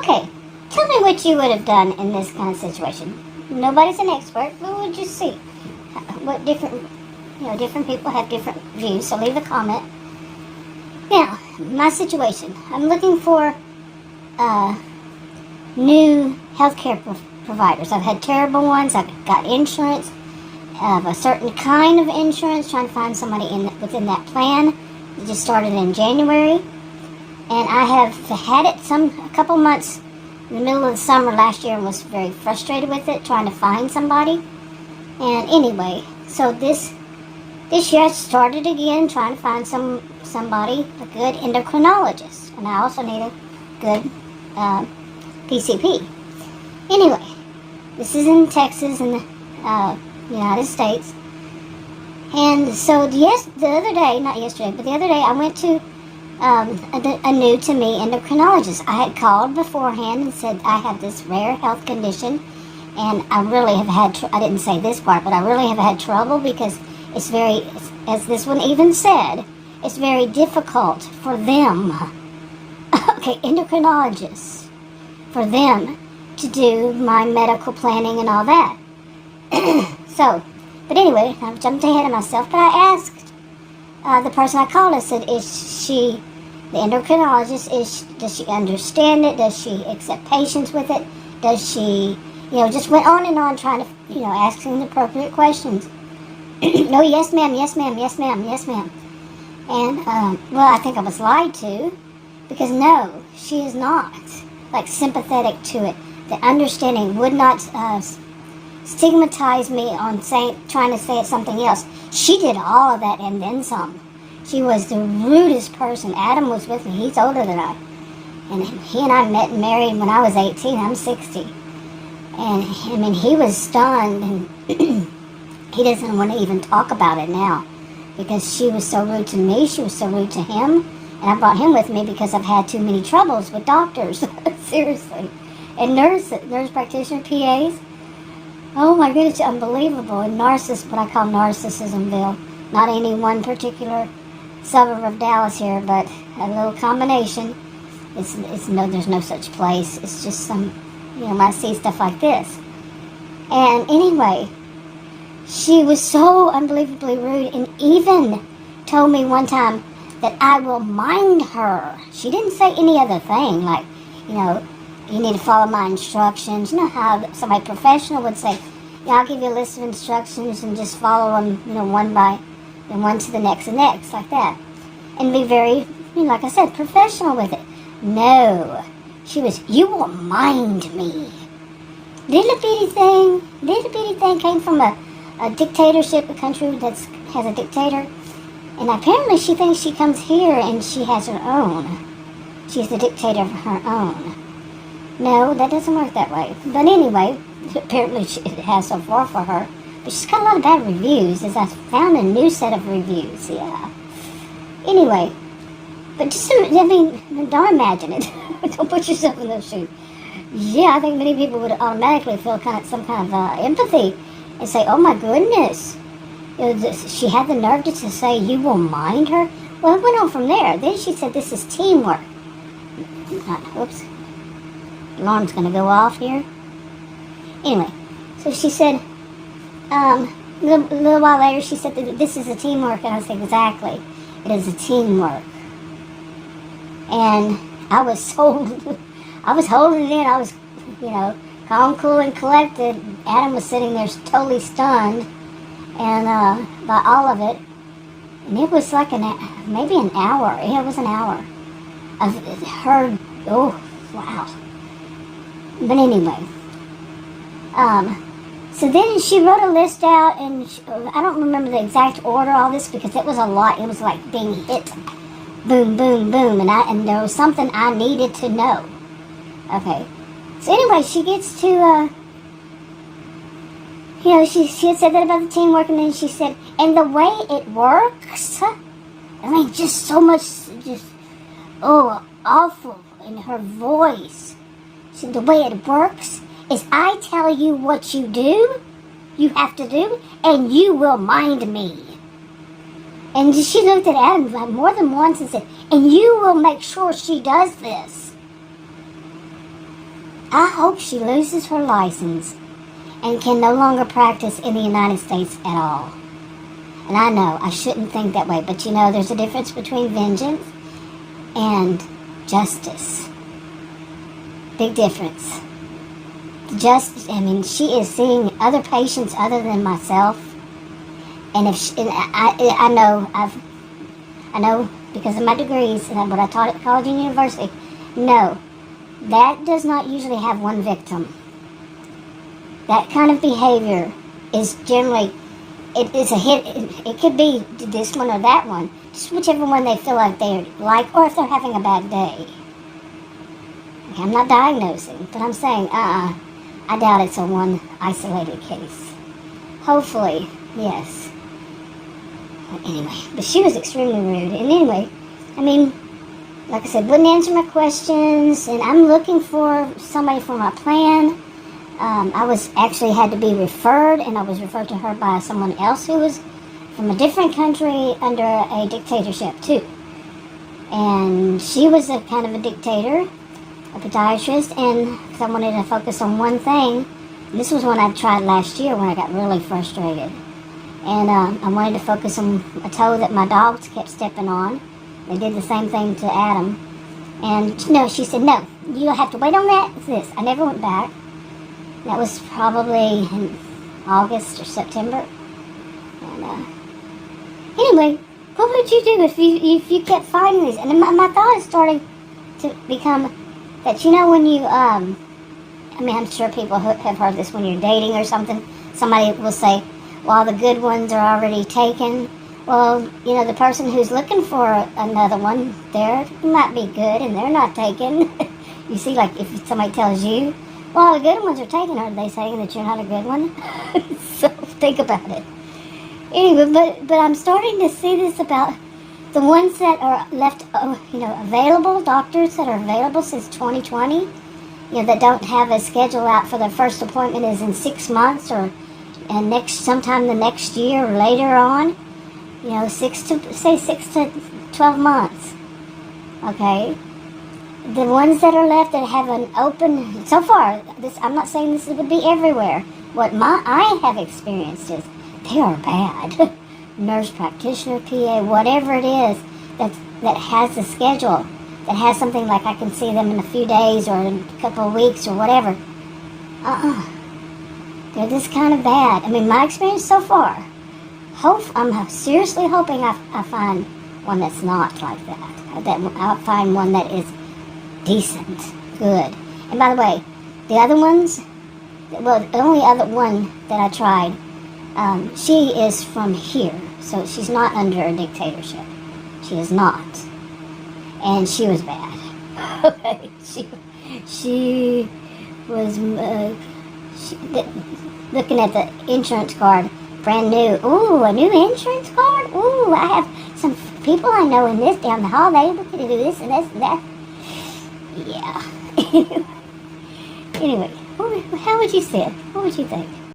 Okay, tell me what you would have done in this kind of situation. Nobody's an expert, but we'll just see what different people have different views, so leave a comment. Now, my situation. I'm looking for new healthcare providers. I've had terrible ones. I've got insurance of a certain kind of insurance, trying to find somebody within that plan. It just started in January. And I have had it a couple months in the middle of the summer last year and was very frustrated with it, trying to find somebody. And anyway, so this year I started again trying to find somebody, a good endocrinologist. And I also need a good PCP. Anyway, this is in Texas in the United States. And so the other day, not yesterday, but the other day I went to a new to me endocrinologist. I had called beforehand and said I have this rare health condition, and I really have had, I didn't say this part, but I really have had trouble because it's very, as this one even said, it's very difficult for them, okay, endocrinologists, for them to do my medical planning and all that. So, but anyway, I've jumped ahead of myself, but I asked the person I called, I said, is she, the endocrinologist, does she understand it? Does she accept patients with it? Does she, just went on and on trying to, asking the appropriate questions. No, yes ma'am, yes ma'am, yes ma'am, yes ma'am. And, well, I think I was lied to, because no, she is not, sympathetic to it. The understanding would not stigmatize me on trying to say it something else. She did all of that and then some. She was the rudest person. Adam was with me. He's older than I. And he and I met and married when I was 18. I'm 60. And, he was stunned, and he doesn't want to even talk about it now because she was so rude to me. She was so rude to him. And I brought him with me because I've had too many troubles with doctors. Seriously. And nurse practitioner, PAs. Oh my goodness, it's unbelievable. And what I call Narcissismville. Not any one particular suburb of Dallas here, but a little combination. There's no such place. It's just some, I see stuff like this. And anyway, she was so unbelievably rude and even told me one time that I will mind her. She didn't say any other thing, like, you need to follow my instructions. You know how somebody professional would say, I'll give you a list of instructions and just follow them, one by, and one to the next and next, like that. And be very, like I said, professional with it. No. She was, you will mind me. Little bitty thing came from a dictatorship, a country that has a dictator. And apparently she thinks she comes here and she has her own. She's the dictator of her own. No, that doesn't work that way. But anyway, apparently it has so far for her. But she's got a lot of bad reviews, as I found a new set of reviews, yeah. Anyway, but just, don't imagine it. Don't put yourself in those shoes. Yeah, I think many people would automatically feel some kind of empathy and say, oh my goodness. She had the nerve to say, you will mind her? Well, it went on from there. Then she said, this is teamwork. Oops. Alarm's going to go off here. Anyway, so she said, a little while later, she said that this is a teamwork. And I said, exactly. It is a teamwork. And I was holding it in. I was, calm, cool, and collected. Adam was sitting there totally stunned and by all of it. And it was like maybe an hour. Yeah, it was an hour of her. Oh, wow. But anyway, so then she wrote a list out, and I don't remember the exact order of all this because it was a lot. It was like being hit, boom, boom, boom, and there was something I needed to know. Okay, so anyway, she gets to, she had said that about the teamwork, and then she said, and the way it works, just so much, awful in her voice. So the way it works is I tell you what you have to do, and you will mind me. And she looked at Adam more than once and said, and you will make sure she does this. I hope she loses her license and can no longer practice in the United States at all. And I know I shouldn't think that way, but you know, there's a difference between vengeance and justice. Big difference. She is seeing other patients other than myself, and I know because of my degrees and what I taught at college and university. No, that does not usually have one victim. That kind of behavior is generally, it is a hit. It could be this one or that one, just whichever one they feel like they like, or if they're having a bad day. Okay, I'm not diagnosing, but I'm saying, I doubt it's a one isolated case. Hopefully, yes. Anyway, but she was extremely rude. And anyway, I mean, like I said, wouldn't answer my questions, and I'm looking for somebody for my plan. I was actually had to be referred, and I was referred to her by someone else who was from a different country under a dictatorship too. And she was a kind of a dictator, a podiatrist, and because I wanted to focus on one thing. This was one I tried last year when I got really frustrated. And I wanted to focus on a toe that my dogs kept stepping on. They did the same thing to Adam. And no, she said, no, you don't have to wait on that. It's this. I never went back. That was probably in August or September. And anyway, what would you do if you kept finding these? And my thought is starting to become that, you know, when you, I'm sure people have heard this when you're dating or something. Somebody will say, well, the good ones are already taken. Well, you know, the person who's looking for another one, they might be good and they're not taken. You see, like if somebody tells you, well, the good ones are taken, are they saying that you're not a good one? So think about it. Anyway, but I'm starting to see this about the ones that are left, available, doctors that are available since 2020, that don't have a schedule out for their first appointment is in 6 months sometime the next year or later on, 6 to 12 months. Okay. The ones that are left that have an open, so far, I'm not saying this would be everywhere. What I have experienced is they are bad. Nurse practitioner, PA, whatever it is that has a schedule, that has something like I can see them in a few days or in a couple of weeks or whatever. They're just kind of bad. I mean, my experience so far, I'm seriously hoping I find one that's not like that. That I'll find one that is decent, good. And by the way, the other ones, well, the only other one that I tried, she is from here, so she's not under a dictatorship. She is not. And she was bad. Okay, she was looking at the insurance card, brand new. Ooh, a new insurance card? Ooh, I have some people I know in this down the hall. They look to do this and this and that. Yeah. Anyway, how would you say it? What would you think?